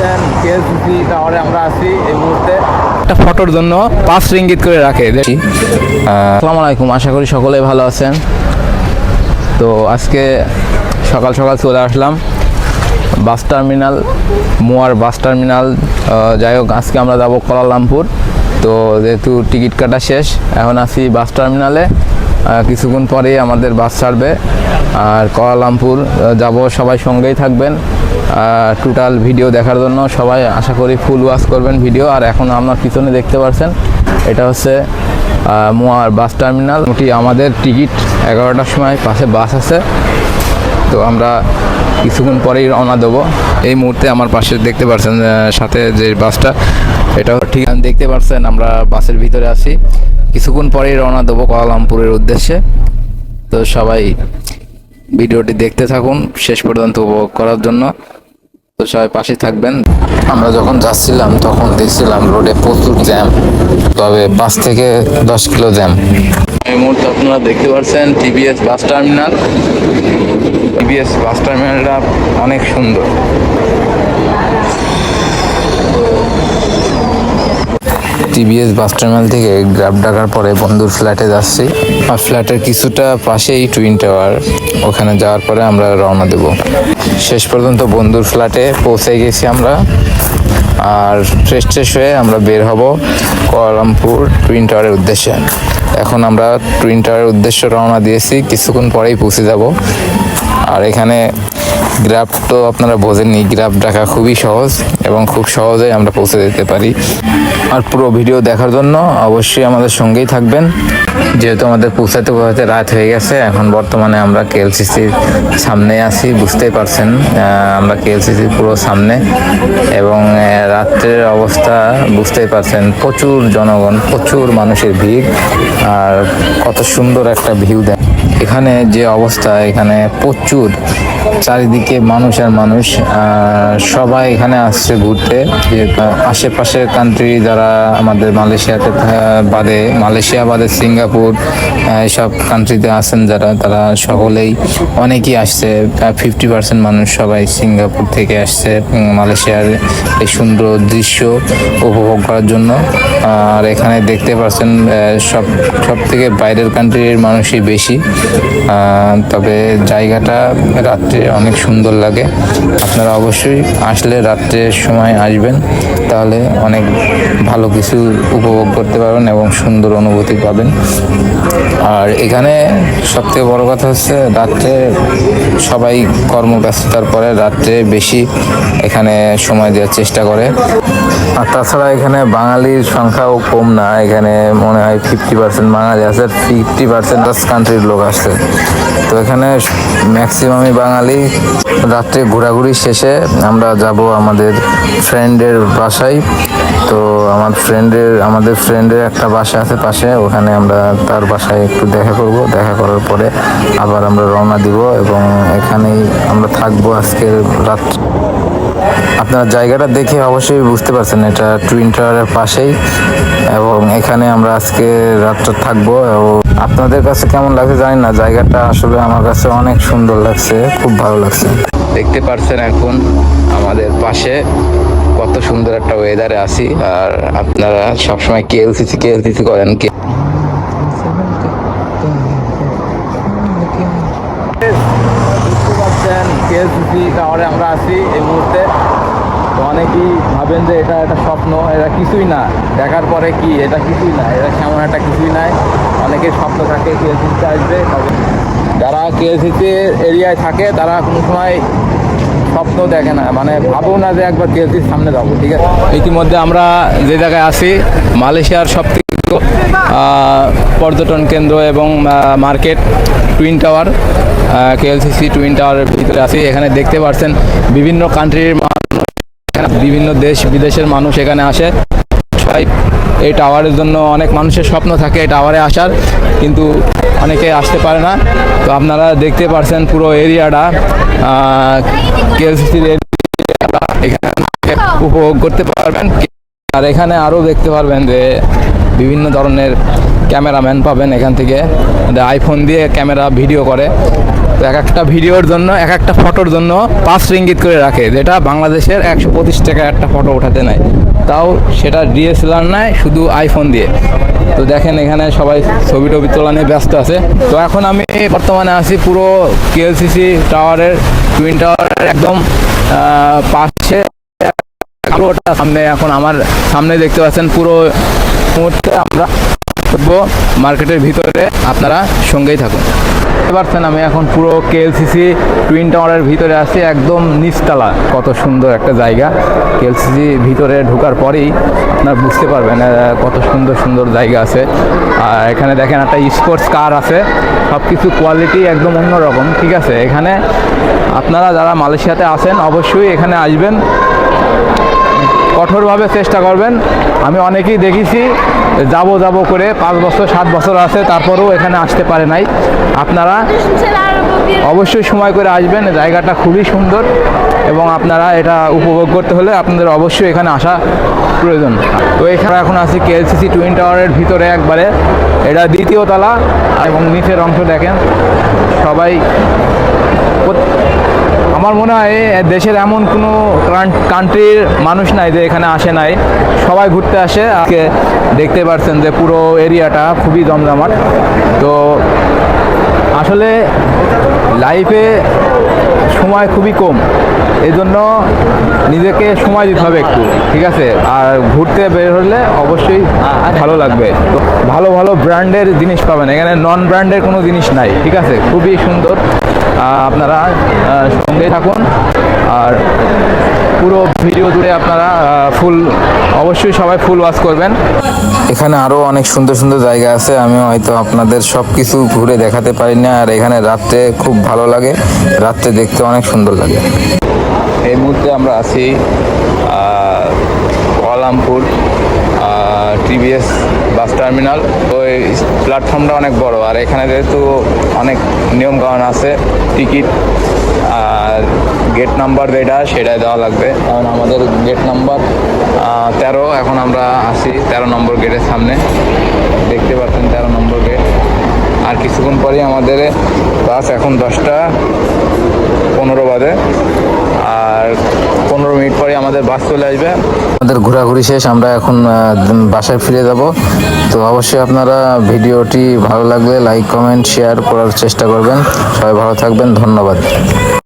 পাচ্ছেন কেএলসিসি টাওয়ারে আমরা আছি এই মুহূর্তে। একটা ফটোর জন্য 5 রিঙ্গিত করে রাখে। আসসালামু আলাইকুম, আশা করি সকলে ভালো আছেন। তো আজকে সকাল সকাল চলে আসলাম বাস টার্মিনাল, মুয়ার বাস টার্মিনাল। যাই হোক, আজকে আমরা যাব কুয়ালালামপুর। তো যেহেতু টিকিট কাটা শেষ, এখন আছি বাস টার্মিনালে। কিছুক্ষণ পরেই আমাদের বাস ছাড়বে আর কুয়ালালামপুর যাব। সবাই সঙ্গেই থাকবেন টোটাল ভিডিও দেখার জন্য। সবাই আশা করি ফুল ওয়াচ করবেন ভিডিও। আর এখন আপনার পিছনে দেখতে পাচ্ছেন, এটা হচ্ছে মুয়ার বাস টার্মিনাল। মোটামুটি আমাদের টিকিট 11টার সময় পাশে বাস আছে। তো আমরা কিছুক্ষণ পরেই রওনা দেবো। এই মুহূর্তে আমার পাশে দেখতে পাচ্ছেন সাথে যে বাসটা, এটাও ঠিক দেখতে পাচ্ছেন। আমরা বাসের ভিতরে আছি, কিছুক্ষণ পরেই রওনা দেবো কুয়ালালামপুরের উদ্দেশ্যে। তো সবাই ভিডিওটি দেখতে থাকুন শেষ পর্যন্ত উপভোগ করার জন্য। তো সবাই পাশে থাকবেন। আমরা যখন যাচ্ছিলাম তখন দেখছিলাম রোডে প্রচুর জ্যাম, তবে 5 থেকে 10 কিলো জ্যাম। এই মুহূর্তে আপনারা দেখতে পাচ্ছেন টিভিএস বাস টার্মিনাল। টিভিএস বাস টার্মিনালটা অনেক সুন্দর। টিভিএস বাস টার্মিনাল থেকে গ্র্যাব ডাকার পরে বন্ধুর ফ্ল্যাটে যাচ্ছি। আর ফ্ল্যাটের কিছুটা পাশেই টুইন টাওয়ার, ওখানে যাওয়ার পরে আমরা রওনা দেব। শেষ পর্যন্ত বন্ধুর ফ্ল্যাটে পৌঁছে গেছি আমরা। আর ফ্রেশ হয়ে আমরা বের হব কুয়ালালামপুর টুইন টাওয়ারের উদ্দেশ্যে। এখন আমরা টুইন টাওয়ারের উদ্দেশ্যে রওনা দিয়েছি, কিছুক্ষণ পরেই পৌঁছে যাব। আর এখানে গ্র্যাব তো আপনারা বোঝেননি, গ্র্যাব ডাকা খুবই সহজ এবং খুব সহজেই আমরা পৌঁছে যেতে পারি। আর পুরো ভিডিও দেখার জন্য অবশ্যই আমাদের সঙ্গেই থাকবেন। যেহেতু আমাদের পৌঁছাতে রাত হয়ে গেছে, এখন বর্তমানে আমরা কেএলসিসির সামনে আছি। বুঝতেই পারছেন আমরা কেএলসিসির পুরো সামনে, এবং রাত্রের অবস্থা বুঝতেই পারছেন। প্রচুর জনগণ, প্রচুর মানুষের ভিড়, আর কত সুন্দর একটা ভিউ দেয় এখানে। যে অবস্থা এখানে, প্রচুর চারিদিকে মানুষ আর মানুষ। সবাই এখানে আসছে ঘুরতে। যে আশেপাশের কান্ট্রি যারা আমাদের মালয়েশিয়া বাদে সিঙ্গাপুর এসব কান্ট্রিতে আছেন যারা, তারা সকলেই অনেকেই আসছে। 50% মানুষ সবাই সিঙ্গাপুর থেকে আসছে মালয়েশিয়ার এই সুন্দর দৃশ্য উপভোগ করার জন্য। আর এখানে দেখতে পাচ্ছেন সব থেকে বাইরের কান্ট্রির মানুষই বেশি। তবে জায়গাটা রাত্রে অনেক সুন্দর লাগে। আপনারা অবশ্যই আসলে রাত্রের সময় আসবেন, তাহলে অনেক ভালো কিছু উপভোগ করতে পারবেন এবং সুন্দর অনুভূতি পাবেন। আর এখানে সবথেকে বড় কথা হচ্ছে, রাত্রে সবাই কর্মব্যস্ততার পরে রাত্রে বেশি এখানে সময় দেওয়ার চেষ্টা করে। আর তাছাড়া এখানে বাঙালির সংখ্যাও কম না। এখানে মনে হয় 50% বাঙালি আছে, 50% কান্ট্রির লোক আসছে। তো এখানে ম্যাক্সিমামই বাঙালি। রাত্রে ঘোরাঘুরি শেষে আমরা যাব আমাদের ফ্রেন্ডের বাসায়। তো আমাদের ফ্রেন্ডের একটা বাসা আছে পাশে, ওখানে আমরা তার বাসায় একটু দেখা করব। দেখা করার পরে আবার আমরা রওনা দিব, এবং এখানেই আমরা থাকবো আজকের রাত্রে। আপনারা জায়গাটা দেখে অবশ্যই বুঝতে পারছেন এটা টুইন টাওয়ারের পাশেই, এবং এখানে আমরা আজকে রাতটা থাকবো। এবং আপনাদের কাছে কেমন লাগছে জানি না, জায়গাটা আসলে আমার কাছে অনেক সুন্দর লাগছে, খুব ভালো লাগছে। দেখতে পারছেন এখন আমাদের পাশে কত সুন্দর একটা ওয়েদারে আছি। আর আপনারা সবসময় কেএলসিসি করেন। কেএলসিসি টাওয়ারে আমরা আছি এই মুহূর্তে। তো অনেকেই ভাবেন যে এটা একটা স্বপ্ন, এটা কিছুই না। দেখার পরে কি এটা কিছুই না, এটা সেমন একটা কিছুই নাই। অনেকের স্বপ্ন থাকে কেএলসিসিতে আসবে, তবে যারা কেএলসিসি এরিয়ায় থাকে তারা কোনো সময় স্বপ্ন দেখে না, মানে ভাবও না যে একবার কেএলসির সামনে যাবো। ঠিক আছে, ইতিমধ্যে আমরা যে জায়গায় আছি মালয়েশিয়ার সবথেকে পর্যটন কেন্দ্র এবং market twin tower, KLCC twin টাওয়ারের ভিতরে আছি। এখানে দেখতে পাচ্ছেন বিভিন্ন কান্ট্রির মানুষ, বিভিন্ন দেশ বিদেশের মানুষ এখানে আসে। সবাই এই টাওয়ারের জন্য, অনেক মানুষের স্বপ্ন থাকে এই টাওয়ারে আসার, কিন্তু অনেকে আসতে পারে না। তো আপনারা দেখতে পাচ্ছেন পুরো এরিয়াটা, কেএলসিসির এরিয়াটা এখানে উপভোগ করতে পারবেন। আর এখানে আরও দেখতে পারবেন যে বিভিন্ন ধরনের ক্যামেরাম্যান পাবেন এখান থেকে, আইফোন দিয়ে ক্যামেরা ভিডিও করে। তো এক একটা ভিডিওর জন্য, এক একটা ফটোর জন্য 5 রিঙ্গিত করে রাখে, যেটা বাংলাদেশের 125 টাকা একটা ফটো ওঠাতে নেয়, তাও সেটা ডিএসএলআর নেয় শুধু আইফোন দিয়ে। তো দেখেন এখানে সবাই ছবি টবি তোলা নিয়ে ব্যস্ত আছে। তো এখন আমি বর্তমানে আছি পুরো কেএলসিসি টাওয়ারের, টুইন টাওয়ারের একদম পাশে, সামনে। এখন আমার সামনে দেখতে পাচ্ছেন পুরো মুহূর্তে আমরা মার্কেটের ভিতরে, আপনারা সঙ্গেই থাকুন। বুঝতে পারছেন আমি এখন পুরো কেএলসিসি টুইন টাওয়ারের ভিতরে আছি, একদম নিচতলা। কত সুন্দর একটা জায়গা, কেএলসিসি ভিতরে ঢোকার পরেই আপনারা বুঝতে পারবেন কত সুন্দর সুন্দর জায়গা আছে। আর এখানে দেখেন একটা স্পোর্টস কার আছে, সব কিছু কোয়ালিটি একদম অন্যরকম, ঠিক আছে। এখানে আপনারা যারা মালয়েশিয়াতে আছেন অবশ্যই এখানে আসবেন, কঠোরভাবে চেষ্টা করবেন। আমি অনেকেই দেখেছি যাব করে 5 বছর 7 বছর আছে, তারপরেও এখানে আসতে পারে নাই। আপনারা অবশ্যই সময় করে আসবেন, জায়গাটা খুবই সুন্দর এবং আপনারা এটা উপভোগ করতে হলে আপনাদের অবশ্যই এখানে আসা প্রয়োজন। তো এখানে এখন আছি কেএলসিসি টুইন টাওয়ারের ভিতরে একবারে, এটা 2য় তলা এবং নিচের অংশ দেখেন। সবাই, আমার মনে হয় দেশের এমন কোনো কান্ট্রির মানুষ নাই যে এখানে আসে নাই, সবাই ঘুরতে আসে। আজকে দেখতে পাচ্ছেন যে পুরো এরিয়াটা খুবই জমজমাট। তো আসলে লাইফে সময় খুবই কম, এই জন্য নিজেকে সময় দিতে হবে একটু, ঠিক আছে। আর ঘুরতে বের হলে অবশ্যই ভালো লাগবে। তো ভালো ভালো ব্র্যান্ডের জিনিস পাবেন এখানে, নন ব্র্যান্ডের কোনো জিনিস নাই, ঠিক আছে। খুবই সুন্দর, আপনারা সঙ্গে থাকুন আর পুরো ভিডিও জুড়ে আপনারা অবশ্যই সবাই ফুল ওয়াচ করবেন। এখানে আরও অনেক সুন্দর সুন্দর জায়গা আছে, আমি হয়তো আপনাদের সব কিছু ঘুরে দেখাতে পারি না। আর এখানে রাত্রে খুব ভালো লাগে, রাত্রে দেখতে অনেক সুন্দর লাগে। এই মুহূর্তে আমরা আছি কুয়ালালামপুর টিভিএস বাস টার্মিনাল। তো এই প্ল্যাটফর্মটা অনেক বড়, আর এখানে যেহেতু অনেক নিয়মকানুন আছে, টিকিট আর গেট নাম্বার যেটা সেটাই দেওয়া লাগবে। কারণ আমাদের গেট নাম্বার 13, এখন আমরা আছি 13 নম্বর গেটের সামনে, দেখতে পাচ্ছেন 13 নম্বর গেট। আর কিছুক্ষণ পরেই আমাদের বাস, এখন 10:15 বাজে, আর 15 মিনিট পরে আমাদের বাস চলে আসবে। আমাদের ঘোরাঘুরি শেষ, আমরা এখন বাসায় ফিরে যাব। তো অবশ্যই আপনারা ভিডিওটি ভালো লাগলে লাইক কমেন্ট শেয়ার করার চেষ্টা করবেন। সবাই ভালো থাকবেন, ধন্যবাদ।